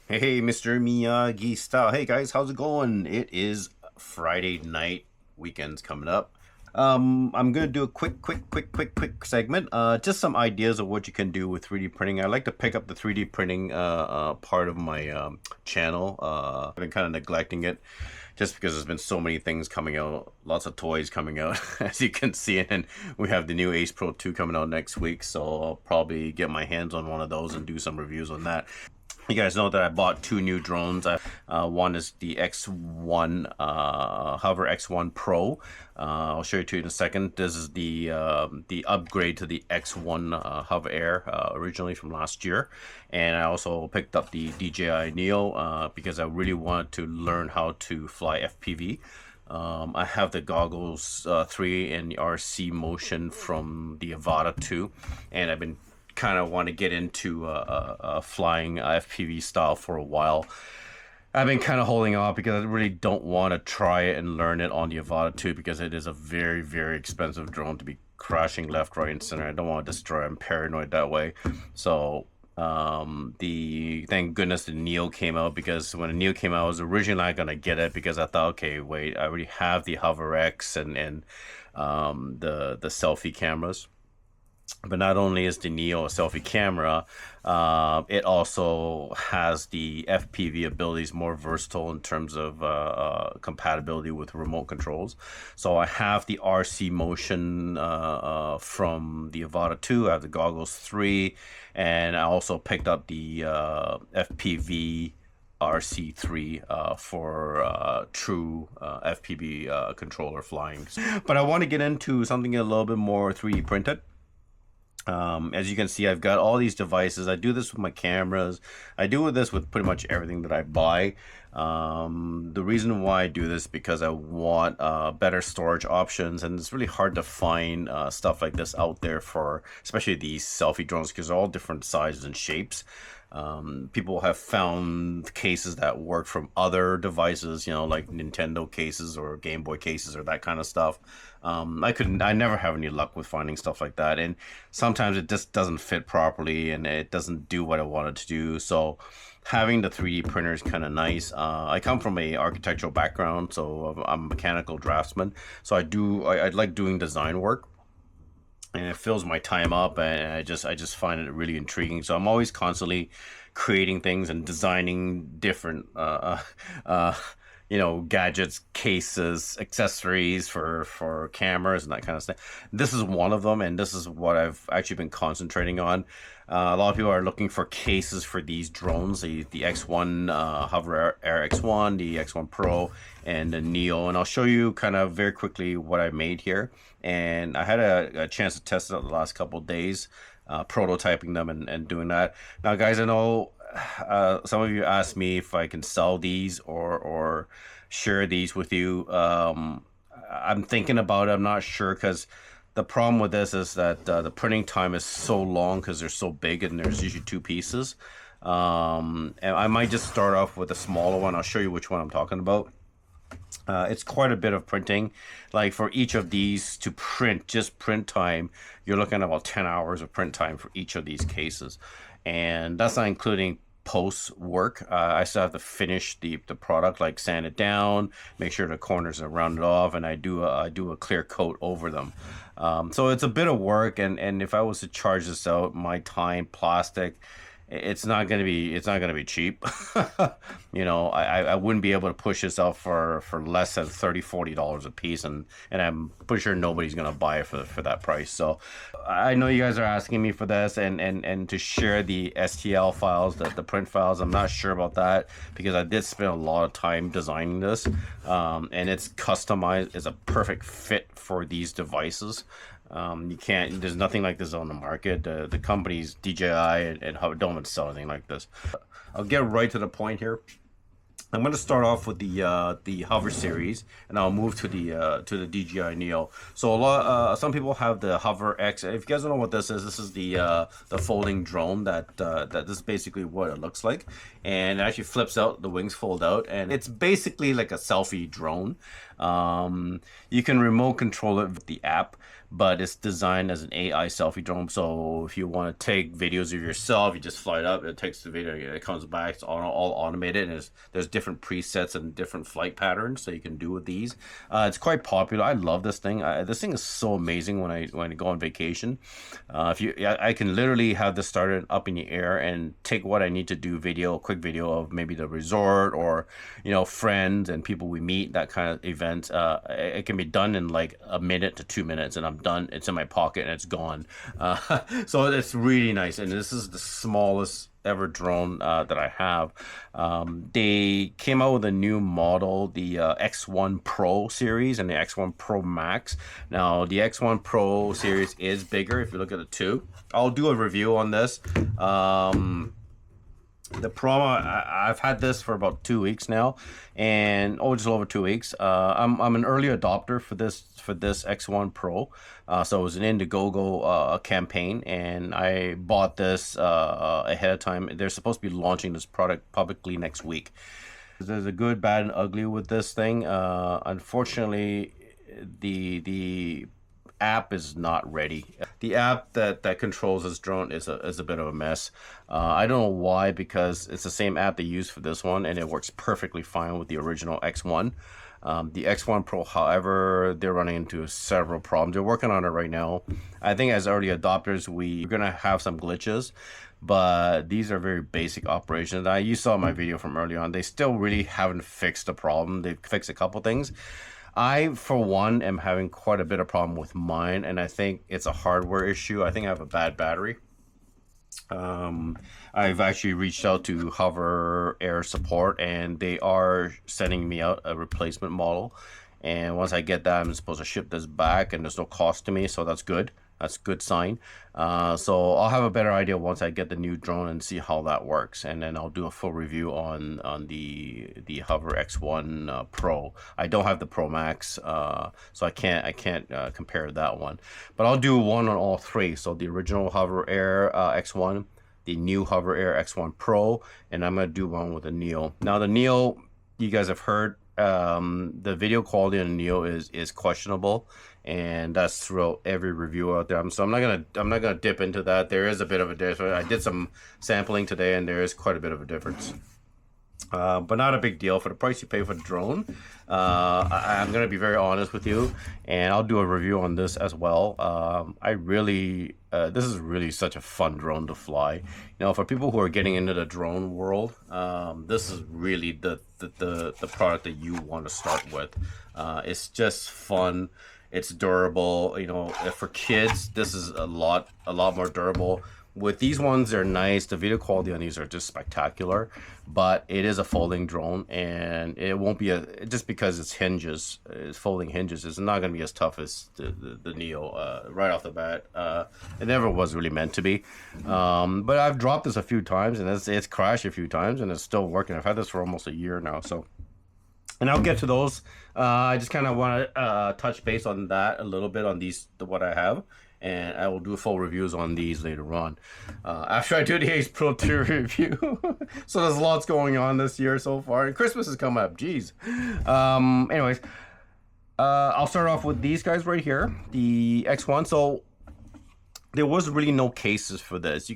Hey, Mr. MiyagiStyle. Hey guys, how's it going? It is Friday night. Weekend's coming up. I'm gonna do a quick segment. Just some ideas of what you can do with 3D printing. I like to pick up the 3D printing part of my channel. I've been kind of neglecting it just because there's been so many things coming out, lots of toys coming out, as you can see. And we have the new Ace Pro 2 coming out next week, so I'll probably get my hands on one of those and do some reviews on that. You guys know that I bought two new drones. One is the X1 Hover X1 Pro. I'll show you two in a second. This is the upgrade to the X1 HoverAir, originally from last year. And I also picked up the DJI Neo because I really wanted to learn how to fly FPV. I have the goggles 3 and the RC motion from the Avata 2, and I've been kind of want to get into flying FPV style for a while. I've been kind of holding off because I really don't want to try it and learn it on the Avata 2 because it is a very expensive drone to be crashing left, right, and center. I don't want to destroy. I'm paranoid that way. So thank goodness the Neo came out, because when the Neo came out, I was originally not gonna get it because I thought, okay, wait, I already have the HoverX and the selfie cameras. But not only is the Neo a selfie camera, it also has the FPV abilities, more versatile in terms of compatibility with remote controls. So I have the RC motion from the Avata 2, I have the goggles 3, and I also picked up the FPV RC3 for true FPV controller flying. But I want to get into something a little bit more 3D printed. As you can see, I've got all these devices. I do this with my cameras. I do this with pretty much everything that I buy. The reason why I do this because I want better storage options, and it's really hard to find stuff like this out there for especially these selfie drones because they're all different sizes and shapes. People have found cases that work from other devices, you know, like Nintendo cases or Game Boy cases or that kind of stuff. I never have any luck with finding stuff like that, and sometimes it just doesn't fit properly and it doesn't do what I wanted to do. So having the 3D printer is kind of nice. I come from a architectural background, so I'm a mechanical draftsman. So I like doing design work, and it fills my time up, and I just find it really intriguing. So I'm always constantly creating things and designing different you know, gadgets, cases, accessories for cameras and that kind of stuff. This is one of them, and this is what I've actually been concentrating on. A lot of people are looking for cases for these drones, the X1 HoverAir X1, the X1 Pro, and the Neo. And I'll show you kind of very quickly what I made here. And I had a chance to test it out the last couple of days, prototyping them and doing that. Now, guys, I know some of you asked me if I can sell these or share these with you. I'm thinking about it. I'm not sure, because the problem with this is that the printing time is so long because they're so big and there's usually two pieces. And I might just start off with a smaller one. I'll show you which one I'm talking about. It's quite a bit of printing. Like for each of these to print, just print time, you're looking at about 10 hours of print time for each of these cases. And that's not including post work. I still have to finish the product, like sand it down, make sure the corners are rounded off, and I do a clear coat over them. So it's a bit of work, and if I was to charge this out, my time, plastic, it's not gonna be cheap. You know, I wouldn't be able to push this out for less than $30-40 a piece, and I'm pretty sure nobody's gonna buy it for that price. So I know you guys are asking me for this and to share the STL files, the print files. I'm not sure about that because I did spend a lot of time designing this, and it's customized. It's a perfect fit for these devices. You can't, there's nothing like this on the market. The companies DJI and don't sell anything like this. I'll get right to the point here. I'm going to start off with the Hover series, and I'll move to the DJI Neo. So some people have the Hover X. If you guys don't know what this is the folding drone that this is basically what it looks like, and it actually flips out. The wings fold out, and it's basically like a selfie drone. You can remote control it with the app, but it's designed as an AI selfie drone. So if you want to take videos of yourself, you just fly it up, it takes the video, it comes back, it's all automated, and there's different presets and different flight patterns that you can do with these. It's quite popular. I love this thing. This thing is so amazing when I go on vacation. I can literally have this started up in the air and take what I need to do a quick video of maybe the resort, or friends and people we meet, that kind of event. It can be done in like a minute to 2 minutes, and I'm done. It's in my pocket and it's gone. So it's really nice, and this is the smallest ever drone that I have. They came out with a new model, the X1 Pro series and the X1 Pro Max. Now the X1 Pro series is bigger if you look at the two. I'll do a review on this. The promo, I've had this for about 2 weeks now, and just over 2 weeks. I'm an early adopter for this X1 Pro. So it was an Indiegogo campaign, and I bought this ahead of time. They're supposed to be launching this product publicly next week. There's a good, bad, and ugly with this thing. Unfortunately, the app is not ready. The app that controls this drone is a bit of a mess. I don't know why, because it's the same app they use for this one, and it works perfectly fine with the original X1. The X1 Pro, however, they're running into several problems. They're working on it right now. I think as early adopters, we're gonna have some glitches, but these are very basic operations. You saw my video from earlier on. They still really haven't fixed the problem. They've fixed a couple things. I, for one, am having quite a bit of problem with mine, and I think it's a hardware issue. I think I have a bad battery. I've actually reached out to HoverAir support, and they are sending me out a replacement model. And once I get that, I'm supposed to ship this back, and there's no cost to me, so that's good. That's a good sign. So I'll have a better idea once I get the new drone and see how that works, and then I'll do a full review on the Hover X1 Pro. I don't have the Pro Max, so I can't compare that one. But I'll do one on all three. So the original HoverAir X1, the new HoverAir X1 Pro, and I'm gonna do one with the Neo. Now the Neo, you guys have heard. The video quality on Neo is questionable, and that's throughout every review out there. So I'm not gonna dip into that. There is a bit of a difference. I did some sampling today, and there is quite a bit of a difference. But not a big deal for the price you pay for the drone. I'm gonna be very honest with you, and I'll do a review on this as well. This is really such a fun drone to fly. For people who are getting into the drone world, this is really the product that you want to start with. It's just fun. It's durable. For kids, this is a lot more durable. With these ones, they're nice. The video quality on these are just spectacular, but it is a folding drone, and it won't be just because it's folding hinges. It's not going to be as tough as the Neo right off the bat. It never was really meant to be. But I've dropped this a few times, and it's crashed a few times, and it's still working. I've had this for almost a year now, so. And I'll get to those. I just kind of want to touch base on that a little bit on what I have. And I will do full reviews on these later on after I do the Ace Pro 2 review. So there's lots going on this year so far, and Christmas is coming up. Jeez. Anyways, I'll start off with these guys right here, the X1. So there was really no cases for this.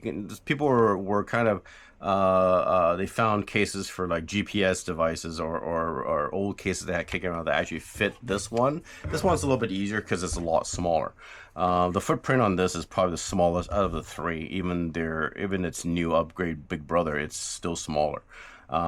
People were kind of they found cases for like GPS devices or old cases that had kicking around that actually fit this one. This one's a little bit easier because it's a lot smaller. The footprint on this is probably the smallest out of the three. Even its new upgrade big brother, it's still smaller.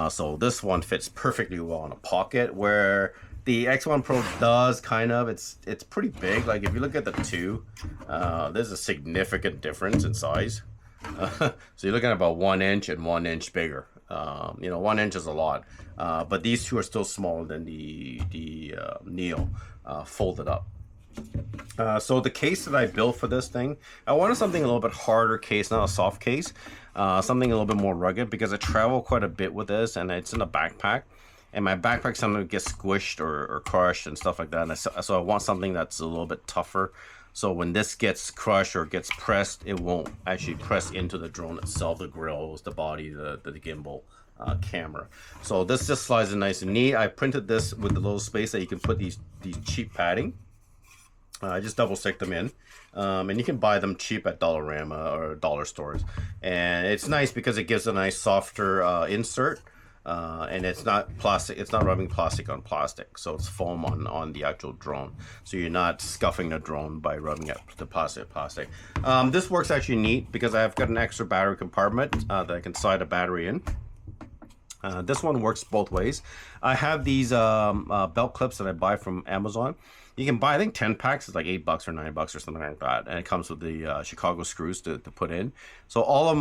So this one fits perfectly well in a pocket, where the X1 Pro does kind of. It's pretty big. Like if you look at the two, there's a significant difference in size. So you're looking at about 1 inch and 1 inch bigger. 1 inch is a lot, but these two are still smaller than the Neo folded up. So the case that I built for this thing, I wanted something a little bit harder case, not a soft case, something a little bit more rugged, because I travel quite a bit with this, and it's in a backpack, and my backpack sometimes gets squished or crushed and stuff like that. And so I want something that's a little bit tougher. So when this gets crushed or gets pressed, it won't actually press into the drone itself, the grills, the body, the gimbal, camera. So this just slides in nice and neat. I printed this with a little space that you can put these cheap padding. I just double stick them in, and you can buy them cheap at Dollarama or dollar stores. And it's nice because it gives a nice softer insert, and it's not plastic. It's not rubbing plastic on plastic, so it's foam on the actual drone. So you're not scuffing the drone by rubbing it the plastic. This works actually neat because I've got an extra battery compartment that I can slide a battery in. This one works both ways. I have these belt clips that I buy from Amazon. You can buy, I think 10 packs is like $8 or $9 or something like that, and it comes with the Chicago screws to put in. So all of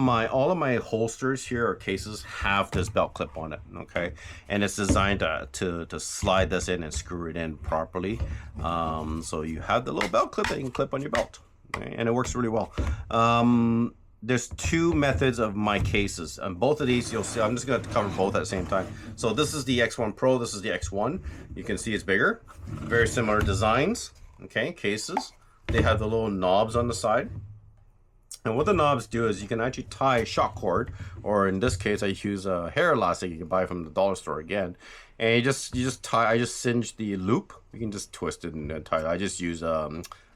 my holsters here or cases have this belt clip on it, okay? And it's designed to slide this in and screw it in properly. So you have the little belt clip that you can clip on your belt, okay? And it works really well. There's two methods of my cases, and both of these you'll see. I'm just going to cover both at the same time. So this is the X1 Pro, this is the X1. You can see it's bigger, very similar designs, okay, cases. They have the little knobs on the side, and what the knobs do is you can actually tie shock cord, or in this case I use a hair elastic you can buy from the dollar store again, and you just tie. I just cinch the loop. You can just twist it and then tie it. I just use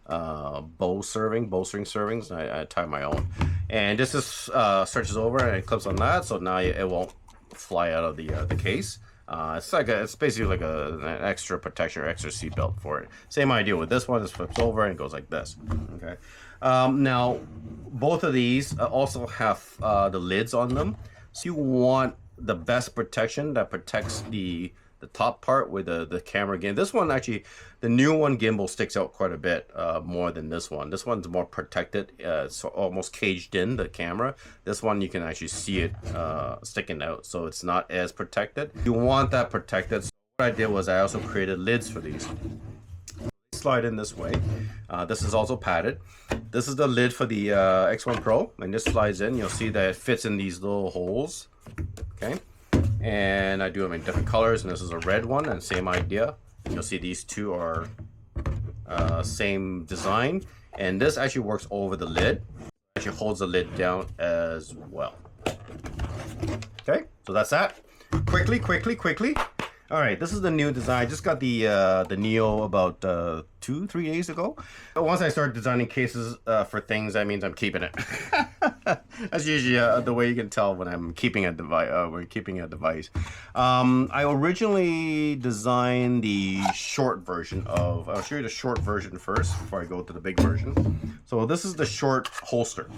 bowstring servings, and I tie my own, and this just stretches over and it clips on that, so now it won't fly out of the case. It's basically like an extra protection or extra seatbelt for it. Same idea with this one. It flips over and it goes like this. Okay. Now both of these also have the lids on them, so you want the best protection that protects the top part with the camera. Again, this one actually, the new one gimbal sticks out quite a bit more than this one. This one's more protected. It's almost caged in the camera. This one you can actually see it sticking out, so it's not as protected. You want that protected. So what I did was I also created lids for these. Slide in this way. This is also padded. This is the lid for the X1 Pro, and this slides in. You'll see that it fits in these little holes. Okay. And I do them in different colors, and this is a red one, and same idea. You'll see these two are same design, and this actually works over the lid. It actually holds the lid down as well. Okay, so that's that. Quickly. All right, this is the new design. I just got the Neo about 2-3 days ago. But once I start designing cases for things, that means I'm keeping it. That's usually the way you can tell when I'm keeping a device. I originally designed the short version of. I'll show you the short version first before I go to the big version. So this is the short holster.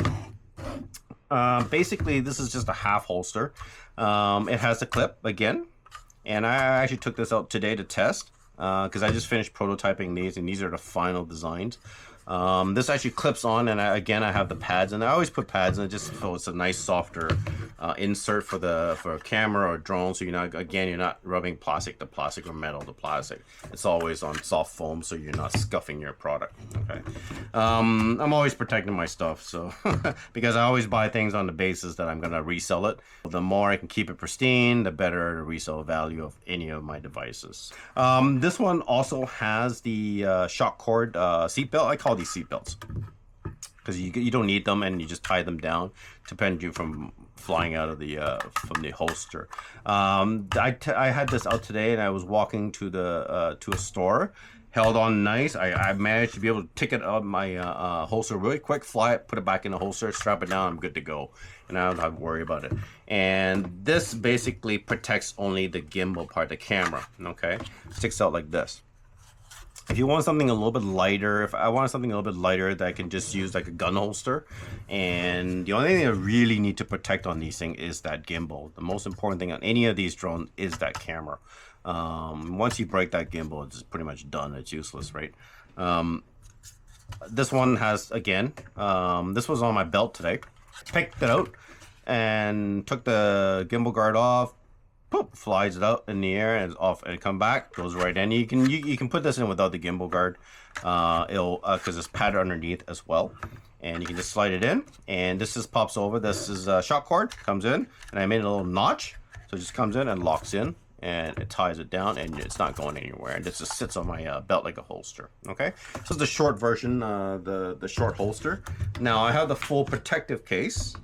Basically, this is just a half holster. It has a clip again. And I actually took this out today to test because I just finished prototyping these, and these are the final designs. This actually clips on, and I have the pads, and I always put pads in it just so it's a nice softer insert for a camera or drone, so you're not rubbing plastic to plastic or metal to plastic. It's always on soft foam, so you're not scuffing your product. Okay. I'm always protecting my stuff, so because I always buy things on the basis that I'm gonna resell it. The more I can keep it pristine, the better the resale value of any of my devices. This one also has the shock cord seatbelt. I call these seatbelts because you don't need them, and you just tie them down to prevent you from flying out of the from the holster. I had this out today, and I was walking to a store, held on nice. I managed to be able to take it out of my holster really quick, fly it, put it back in the holster, strap it down, I'm good to go, and I don't have to worry about it. And this basically protects only the gimbal part, the camera. Okay, sticks out like this. If you want something a little bit lighter, if I want something a little bit lighter that I can just use like a gun holster, and the only thing I really need to protect on these things is that gimbal. The most important thing on any of these drones is that camera. Once you break that gimbal, it's pretty much done. It's useless, right? This one has, again, this was on my belt today. Picked it out and took the gimbal guard off. Poop, flies it out in the air and it's off, and come back, goes right in. You can put this in without the gimbal guard. It'll because it's padded underneath as well, and you can just slide it in, and this just pops over. This is a shock cord, comes in, and I made a little notch, so it just comes in and locks in, and it ties it down, and it's not going anywhere, and it just sits on my belt like a holster. Okay, so it's the short version, the short holster. Now I have the full protective case.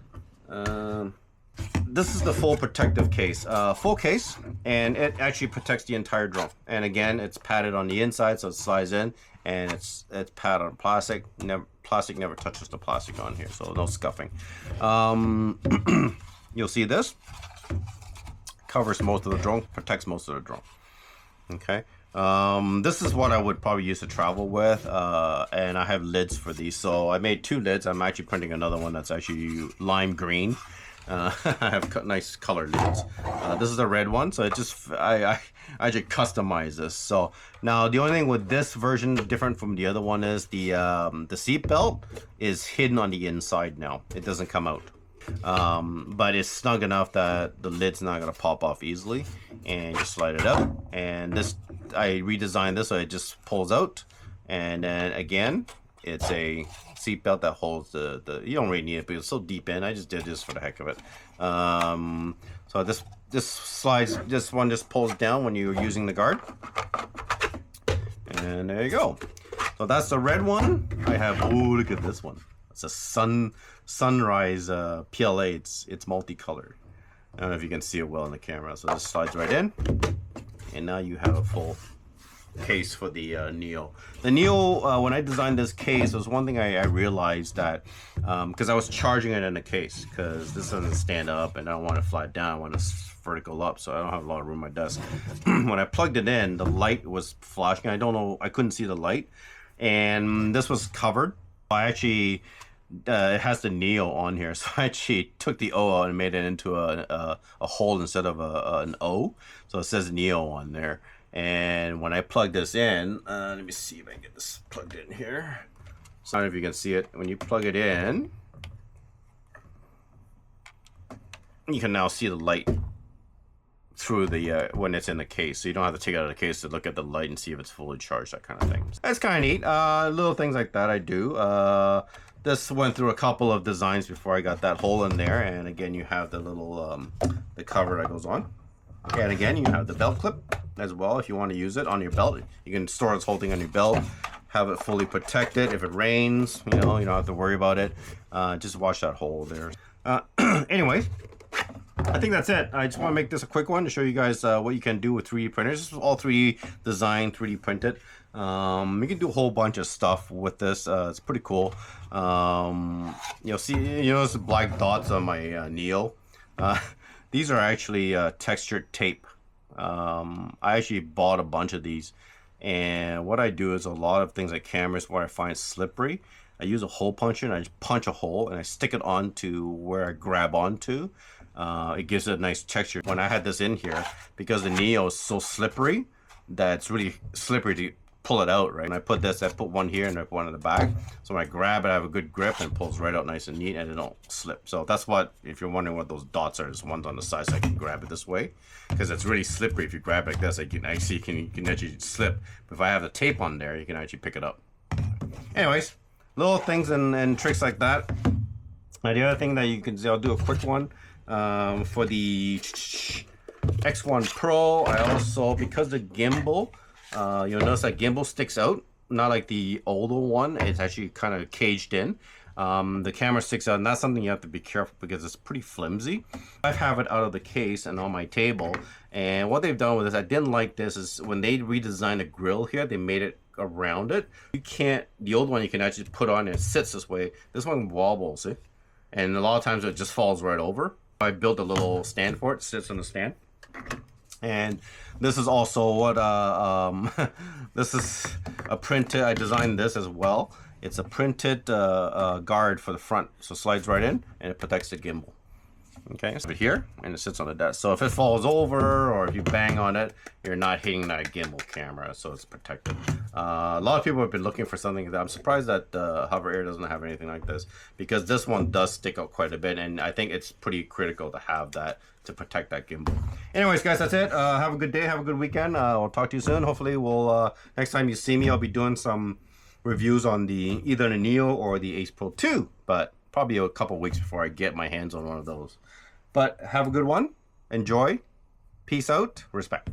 This is the full protective case, full case, and it actually protects the entire drone. And again, it's padded on the inside, so it slides in, and it's padded on plastic. Plastic never touches the plastic on here, so no scuffing. You'll see this covers most of the drone, protects most of the drone. Okay. This is what I would probably use to travel with, and I have lids for these. So I made 2 lids. I'm actually printing another one that's actually lime green. I have nice color lids. This is a red one, so it just I just customize this. So now the only thing with this version different from the other one is the seat belt is hidden on the inside now. It doesn't come out. But it's snug enough that the lid's not gonna pop off easily, and just slide it out. And this, I redesigned this so it just pulls out, and then again it's a seat belt that holds the you don't really need it, but it's so deep in. I just did this for the heck of it. So this slides, this one just pulls down when you're using the guard, and there you go. So that's the red one. I have, oh, look at this one. It's a sunrise PLA. It's multicolored. I don't know if you can see it well in the camera. So this slides right in, and now you have a full case for the Neo. The Neo, when I designed this case, there was one thing I realized that because I was charging it in a case, because this doesn't stand up and I don't want it flat down, I want it vertical up, so I don't have a lot of room on my desk. When I plugged it in, the light was flashing. I don't know, I couldn't see the light, and this was covered. I actually it has the Neo on here, so I actually took the O out and made it into a hole instead of an O, so it says Neo on there. And when I plug this in, let me see if I can get this plugged in here. So I don't know if you can see it. When you plug it in, you can now see the light through the when it's in the case, so you don't have to take it out of the case to look at the light and see if it's fully charged, that kind of thing. That's kind of neat. Little things like that I do. This went through a couple of designs before I got that hole in there, and again you have the little the cover that goes on. And again, you have the belt clip as well if you want to use it on your belt. You can store this whole thing on your belt, have it fully protected. If it rains, you know, you don't have to worry about it. Just watch that hole there. Anyways, I think that's it. I just want to make this a quick one to show you guys what you can do with 3D printers. This is all 3D designed, 3D printed. You can do a whole bunch of stuff with this. It's pretty cool. You'll see, you notice the black dots on my Neo. These are actually textured tape. I actually bought a bunch of these, and what I do is a lot of things like cameras where I find slippery, I use a hole puncher and I just punch a hole and I stick it onto where I grab onto. It gives it a nice texture. When I had this in here, because the Neo is so slippery that it's really slippery to pull it out, right? And I put this, I put one here and I put one in the back, so when I grab it I have a good grip and it pulls right out nice and neat and it don't slip. So that's what, if you're wondering what those dots are, there's ones on the side so I can grab it this way, because it's really slippery. If you grab it like this, you can actually slip, but if I have the tape on there you can actually pick it up. Anyways, little things and tricks like that. Now the other thing that you can see, I'll do a quick one for the X1 Pro. I also, because the gimbal, you'll notice that gimbal sticks out, not like the older one. It's actually kind of caged in. The camera sticks out, and that's something you have to be careful because it's pretty flimsy. I have it out of the case and on my table, and what they've done with this, I didn't like this, is when they redesigned the grill here, they made it around it. You can't, the old one you can actually put on and it sits this way. This one wobbles, see? And a lot of times it just falls right over. I built a little stand for it, it sits on the stand. And this is also what this is a printed, I designed this as well. It's a printed guard for the front, so it slides right in and it protects the gimbal. Okay, so here, and it sits on the desk, so if it falls over or if you bang on it, you're not hitting that gimbal camera, so it's protected. A lot of people have been looking for something that I'm surprised that HoverAir doesn't have anything like this, because this one does stick out quite a bit, and I think it's pretty critical to have that to protect that gimbal. Anyways, guys, that's it. Have a good day, have a good weekend. We'll talk to you soon. Hopefully we'll next time you see me, I'll be doing some reviews on either the Neo or the Ace Pro 2, but probably a couple weeks before I get my hands on one of those. But have a good one. Enjoy. Peace out. Respect.